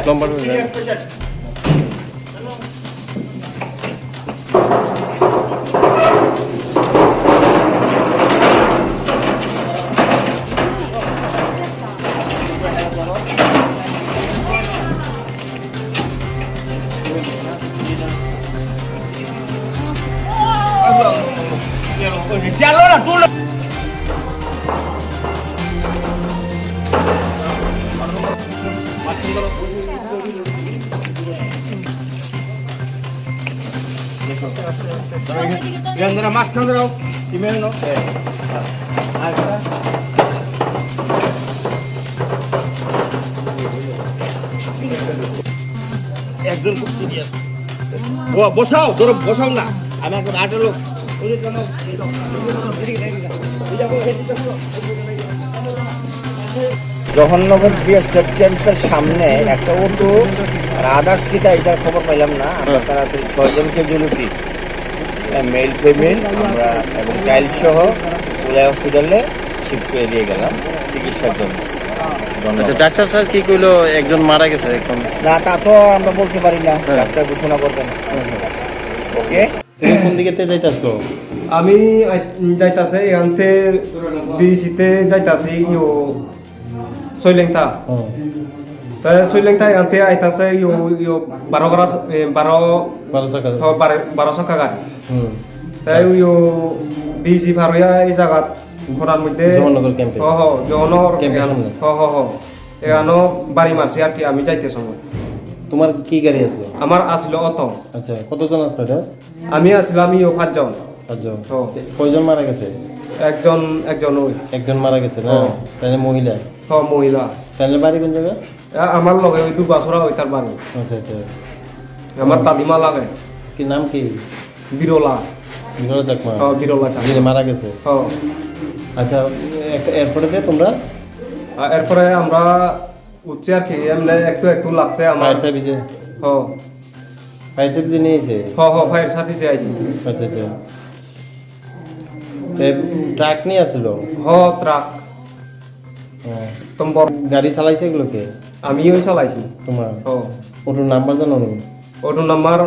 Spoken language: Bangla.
নম্বর মাছ খান দাও কিমে নাও একজন খুব সিরিয়াস বসাও ধরো বসাও না আমি এখন 8 লোক জওহরনগর বিএসএফ ক্যাম্পের সামনে একটা অটো আর আদার্স কিটা এটার খবর পাইলাম না। আমরা তাড়াতাড়ি 6 জনকে জরুরি মেল ফিমেল আমরা এবং চাইল্ড সহ উদয় হসপিটালে শিফট করে দিয়ে গেলাম চিকিৎসার জন্য। আচ্ছা ডাক্তার স্যার কি কইলো একজন মারা গেছে এখন? না তা তো আমরা বলতে পারি না, ডাক্তার ঘোষণা করবেন। ওকে, তুমি কোন দিকে যাইতাছ? আমি যাইতাছে এখানতে বিসিতে যাইতাছি ইউ সৈলেংতা তাই সৈলেংতা এখানতে আইতাছে ইউ ইউ 12 চাকা গাড়ি তাই ইউ বিসি ভারয়া এই জায়গা ঘোরার মধ্যে জওহরনগর ক্যাম্পে জওহরনগর ক্যাম্পে এখানো বাড়ি মারছি আর কি আমি যাইতে সময়। তোমার কি গাড়ি আসলো? আমার আসলো অটো। আচ্ছা কতজন আসলো এটা? আমি আসলাম ইউ 5 জন। কয়জন মারা গেছে? একজন ওই একজন মারা গেছে না? তাহলে মহিলা? মহিলা। তাহলে বাড়ি কোন জায়গা? আমার লগে ওই 2 বছর ওই তার বাড়ি। আচ্ছা আচ্ছা, আমার দাদিমা লাগে। কি নাম কি? বিরলা। বিরলা চাকমা? বিরলা চাকমা। যিনি মারা গেছে? আচ্ছা এরপরে যে তোমরা? এরপরে আমরা উঠছি আর কি এমনি একটু লাগছে আমার। ফায়ার সার্ভিসে? ফায়ার সার্ভিসে নিয়েছে? ফায়ার সার্ভিসে আইছি। আচ্ছা আচ্ছা, ট্রাক নিয়ে আসলো? ট্রাক। তোমার গাড়ি চালাইছে এগুলোকে? আমি ওই চালাইছি। তোমার ওটার নাম্বার জানো? ওটার নাম্বার